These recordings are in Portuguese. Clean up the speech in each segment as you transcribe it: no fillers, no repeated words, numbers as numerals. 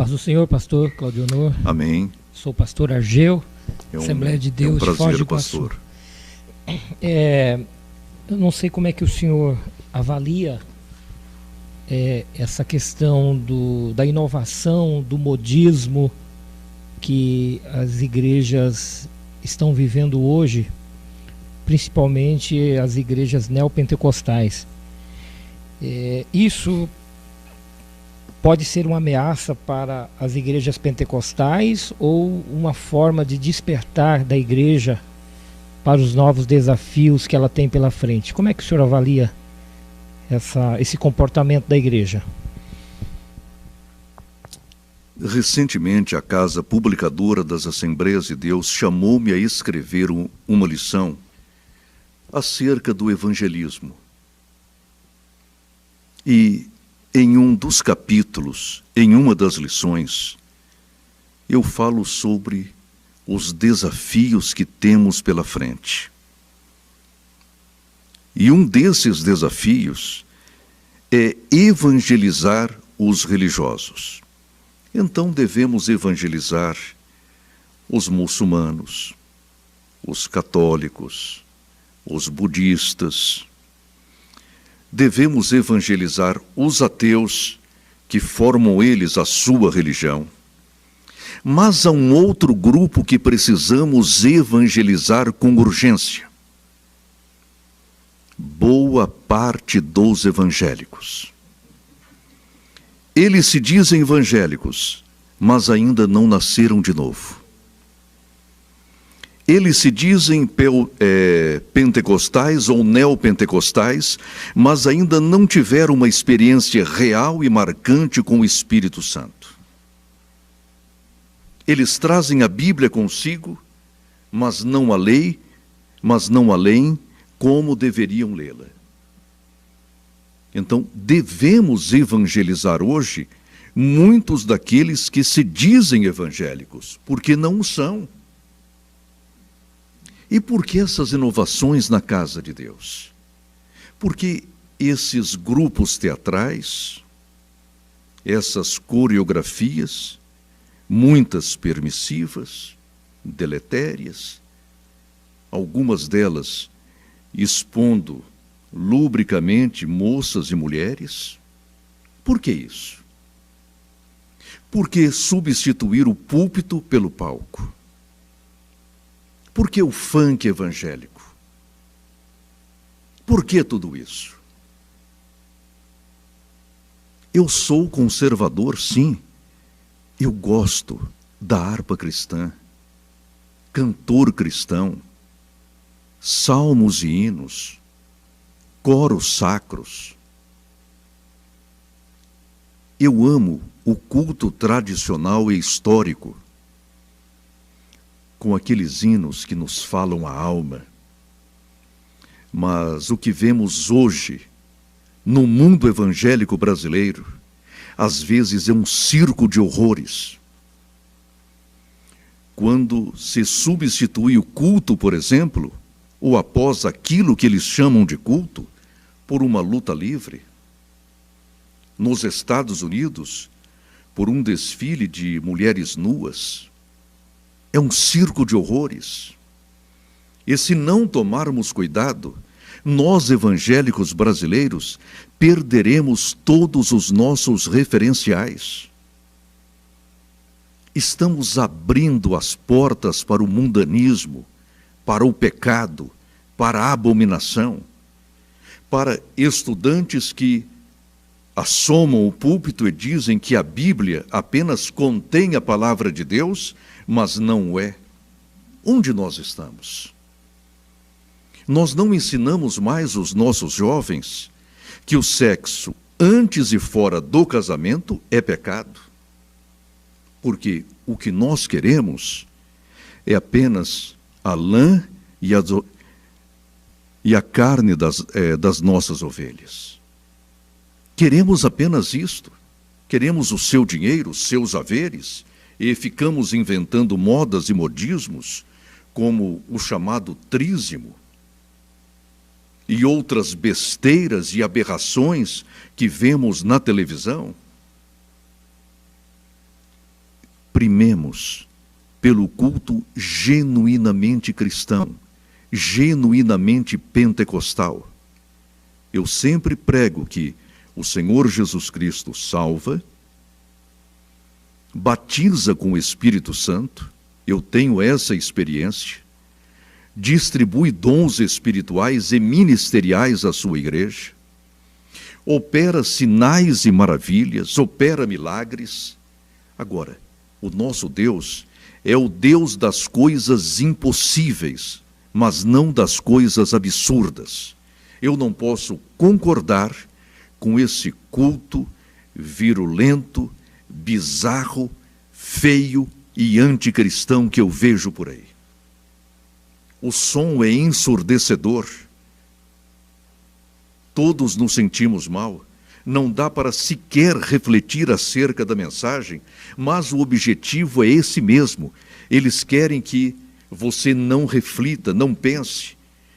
Paz do Senhor, pastor Claudionor. Amém. Sou o pastor Argeu, Assembleia de Deus de Foz do Iguaçu. Pastor. Eu não sei como é que o senhor avalia essa questão da inovação, do modismo que as igrejas estão vivendo hoje, principalmente as igrejas neopentecostais. Isso pode ser uma ameaça para as igrejas pentecostais ou uma forma de despertar da igreja para os novos desafios que ela tem pela frente? Como é que o senhor avalia esse comportamento da igreja? Recentemente, a Casa Publicadora das Assembleias de Deus chamou-me a escrever uma lição acerca do evangelismo. E em um dos capítulos, em uma das lições, eu falo sobre os desafios que temos pela frente. E um desses desafios é evangelizar os religiosos. Então devemos evangelizar os muçulmanos, os católicos, os budistas. Devemos evangelizar os ateus, que formam eles a sua religião. Mas há um outro grupo que precisamos evangelizar com urgência. Boa parte dos evangélicos. Eles se dizem evangélicos, mas ainda não nasceram de novo. Eles se dizem pentecostais ou neopentecostais, mas ainda não tiveram uma experiência real e marcante com o Espírito Santo. Eles trazem a Bíblia consigo, mas não a leem como deveriam lê-la. Então, devemos evangelizar hoje muitos daqueles que se dizem evangélicos, porque não o são. E por que essas inovações na casa de Deus? Porque esses grupos teatrais, essas coreografias, muitas permissivas, deletérias, algumas delas expondo lubricamente moças e mulheres. Por que isso? Por que substituir o púlpito pelo palco? Por que o funk evangélico? Por que tudo isso? Eu sou conservador, sim. Eu gosto da harpa cristã, cantor cristão, salmos e hinos, coros sacros. Eu amo o culto tradicional e histórico, com aqueles hinos que nos falam a alma. Mas o que vemos hoje no mundo evangélico brasileiro, às vezes é um circo de horrores. Quando se substitui o culto, por exemplo, ou após aquilo que eles chamam de culto, por uma luta livre. Nos Estados Unidos, por um desfile de mulheres nuas. É um circo de horrores. E se não tomarmos cuidado, nós evangélicos brasileiros perderemos todos os nossos referenciais. Estamos abrindo as portas para o mundanismo, para o pecado, para a abominação, para estudantes que assomam o púlpito e dizem que a Bíblia apenas contém a palavra de Deus, mas não é. Onde nós estamos? Nós não ensinamos mais os nossos jovens que o sexo antes e fora do casamento é pecado. Porque o que nós queremos é apenas a lã e a carne das nossas ovelhas. Queremos apenas isto. Queremos o seu dinheiro, os seus haveres, e ficamos inventando modas e modismos, como o chamado trízimo, e outras besteiras e aberrações que vemos na televisão. primemos pelo culto genuinamente cristão, genuinamente pentecostal. Eu sempre prego que o Senhor Jesus Cristo salva, batiza com o Espírito Santo, eu tenho essa experiência, distribui dons espirituais e ministeriais à sua igreja, opera sinais e maravilhas, opera milagres. Agora, o nosso Deus é o Deus das coisas impossíveis, mas não das coisas absurdas. Eu não posso concordar com esse culto virulento, bizarro, feio e anticristão que eu vejo por aí. O som é ensurdecedor. Todos nos sentimos mal. Não dá para sequer refletir acerca da mensagem, mas o objetivo é esse mesmo. Eles querem que você não reflita, não pense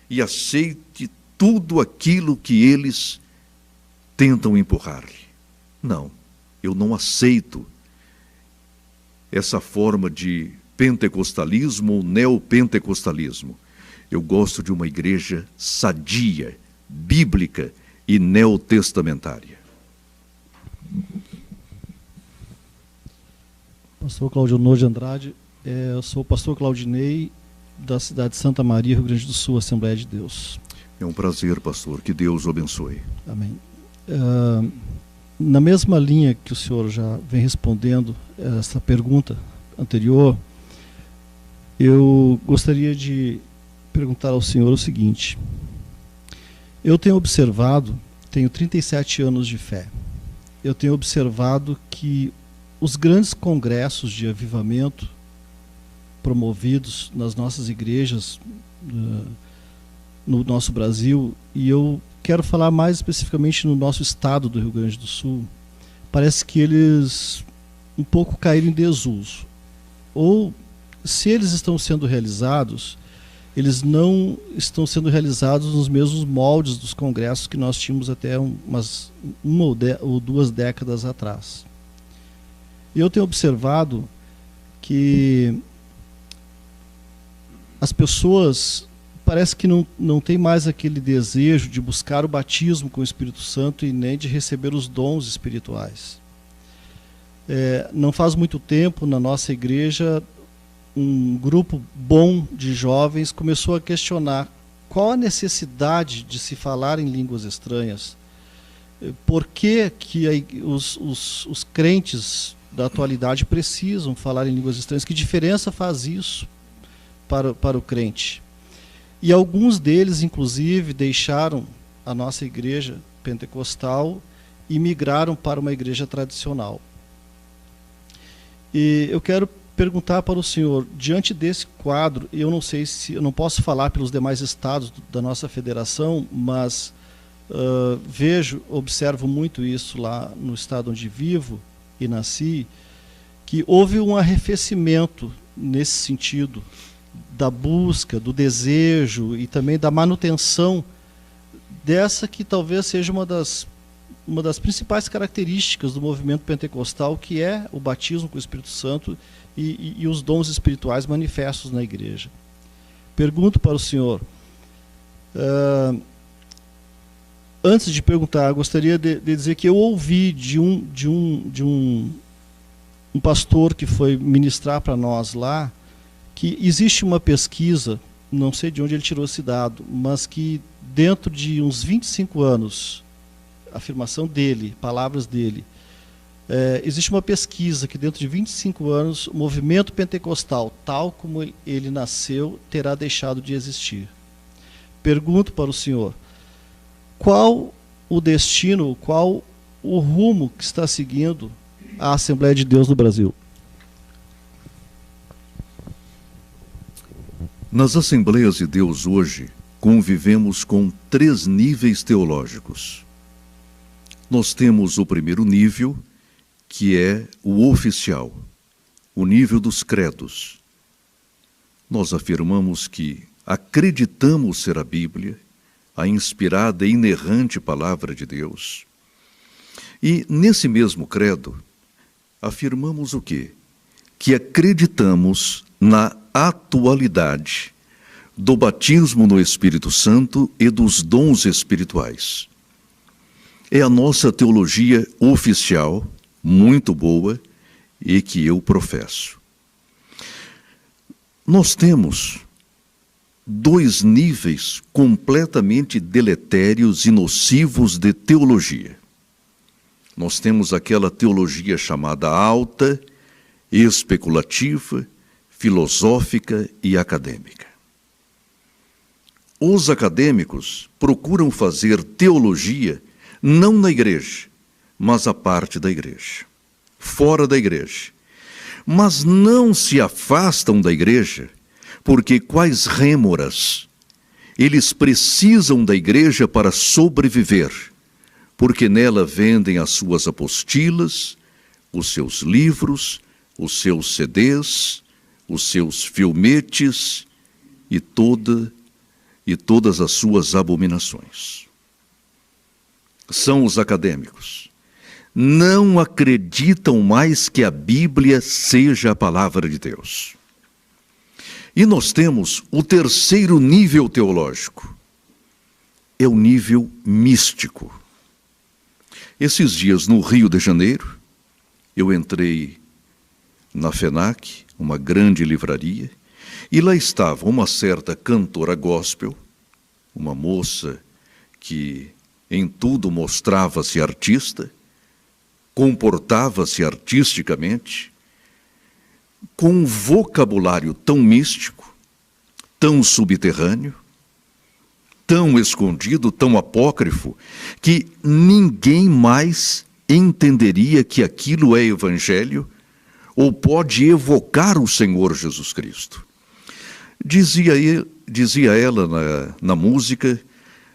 e aceite tudo aquilo que eles tentam empurrar-lhe. Não, eu não aceito essa forma de pentecostalismo ou neopentecostalismo. Eu gosto de uma igreja sadia, bíblica e neotestamentária. Pastor Claudionor de Andrade, eu sou o pastor Claudinei, da cidade de Santa Maria, Rio Grande do Sul, Assembleia de Deus. É um prazer, pastor, que Deus o abençoe. Amém. Na mesma linha que o senhor já vem respondendo essa pergunta anterior, eu gostaria de perguntar ao senhor o seguinte. Eu tenho observado, tenho 37 anos de fé, eu tenho observado que os grandes congressos de avivamento promovidos nas nossas igrejas no nosso Brasil, e eu quero falar mais especificamente no nosso estado do Rio Grande do Sul, parece que eles um pouco caíram em desuso. Ou, se eles estão sendo realizados, eles não estão sendo realizados nos mesmos moldes dos congressos que nós tínhamos até uma ou duas décadas atrás. Eu tenho observado que as pessoas parece que não tem mais aquele desejo de buscar o batismo com o Espírito Santo e nem de receber os dons espirituais. Não faz muito tempo, na nossa igreja, um grupo bom de jovens começou a questionar qual a necessidade de se falar em línguas estranhas. Por que os crentes da atualidade precisam falar em línguas estranhas? Que diferença faz isso para o crente? E alguns deles, inclusive, deixaram a nossa igreja pentecostal e migraram para uma igreja tradicional. E eu quero perguntar para o senhor, diante desse quadro, eu não sei se, eu não posso falar pelos demais estados da nossa federação, mas observo muito isso lá no estado onde vivo e nasci, que houve um arrefecimento nesse sentido, da busca, do desejo e também da manutenção dessa que talvez seja uma das principais características do movimento pentecostal, que é o batismo com o Espírito Santo e os dons espirituais manifestos na igreja. Pergunto para o senhor, antes de perguntar, gostaria de dizer que eu ouvi de um pastor que foi ministrar para nós lá, que existe uma pesquisa, não sei de onde ele tirou esse dado, mas que dentro de uns 25 anos, afirmação dele, palavras dele, existe uma pesquisa que dentro de 25 anos o movimento pentecostal, tal como ele nasceu, terá deixado de existir. Pergunto para o senhor, qual o destino, qual o rumo que está seguindo a Assembleia de Deus no Brasil? Nas Assembleias de Deus hoje, convivemos com 3 níveis teológicos. Nós temos o primeiro nível, que é o oficial, o nível dos credos. Nós afirmamos que acreditamos ser a Bíblia, a inspirada e inerrante palavra de Deus. E nesse mesmo credo, afirmamos o quê? que acreditamos na atualidade do batismo no Espírito Santo e dos dons espirituais. É a nossa teologia oficial, muito boa, e que eu professo. Nós temos dois níveis completamente deletérios e nocivos de teologia. Nós temos aquela teologia chamada alta, especulativa, filosófica e acadêmica. Os acadêmicos procuram fazer teologia não na igreja, mas à parte da igreja, fora da igreja. Mas não se afastam da igreja, porque quais rêmoras, eles precisam da igreja para sobreviver, porque nela vendem as suas apostilas, os seus livros, os seus CDs, os seus filmetes e todas as suas abominações. São os acadêmicos. Não acreditam mais que a Bíblia seja a palavra de Deus. E nós temos o terceiro nível teológico. É o nível místico. Esses dias, no Rio de Janeiro, eu entrei na FENAC, uma grande livraria, e lá estava uma certa cantora gospel, uma moça que em tudo mostrava-se artista, comportava-se artisticamente, com um vocabulário tão místico, tão subterrâneo, tão escondido, tão apócrifo, que ninguém mais entenderia que aquilo é evangelho ou pode evocar o Senhor Jesus Cristo. Dizia ela na música,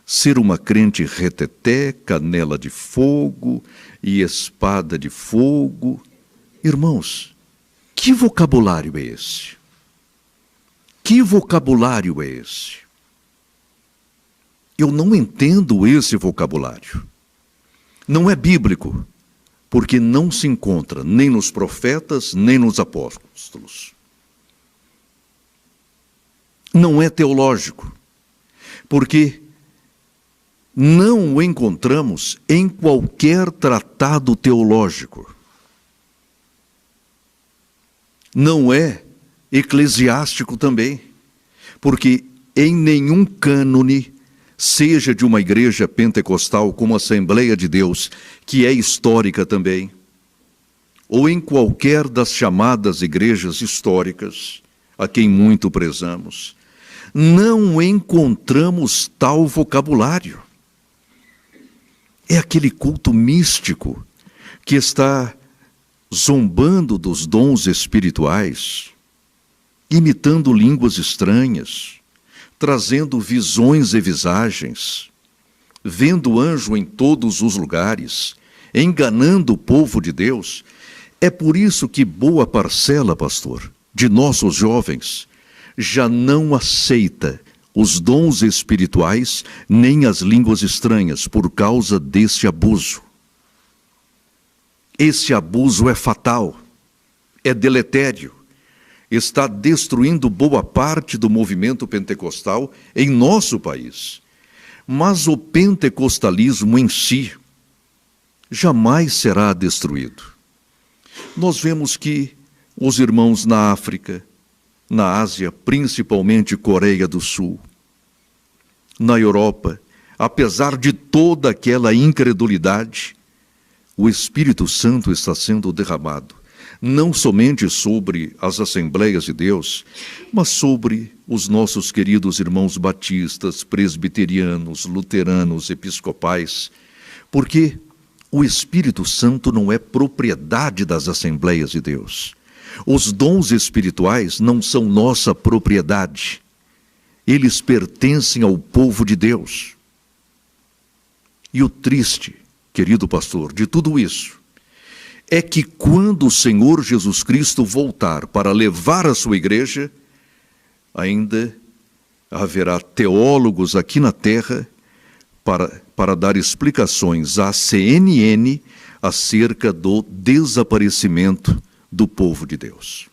ser uma crente reteté, canela de fogo e espada de fogo. Irmãos, que vocabulário é esse? Que vocabulário é esse? Eu não entendo esse vocabulário. Não é bíblico, porque não se encontra nem nos profetas, nem nos apóstolos. Não é teológico, porque não o encontramos em qualquer tratado teológico. Não é eclesiástico também, porque em nenhum cânone, seja de uma igreja pentecostal como a Assembleia de Deus, que é histórica também, ou em qualquer das chamadas igrejas históricas, a quem muito prezamos, não encontramos tal vocabulário. É aquele culto místico que está zombando dos dons espirituais, imitando línguas estranhas, trazendo visões e visagens, vendo anjo em todos os lugares, enganando o povo de Deus. É por isso que boa parcela, pastor, de nossos jovens já não aceita os dons espirituais nem as línguas estranhas por causa desse abuso. Esse abuso é fatal, é deletério, está destruindo boa parte do movimento pentecostal em nosso país. Mas o pentecostalismo em si jamais será destruído. Nós vemos que os irmãos na África, na Ásia, principalmente Coreia do Sul, na Europa, apesar de toda aquela incredulidade, o Espírito Santo está sendo derramado, não somente sobre as Assembleias de Deus, mas sobre os nossos queridos irmãos batistas, presbiterianos, luteranos, episcopais, porque o Espírito Santo não é propriedade das Assembleias de Deus. Os dons espirituais não são nossa propriedade. Eles pertencem ao povo de Deus. E o triste, querido pastor, de tudo isso, é que quando o Senhor Jesus Cristo voltar para levar a sua igreja, ainda haverá teólogos aqui na terra para dar explicações à CNN acerca do desaparecimento do povo de Deus.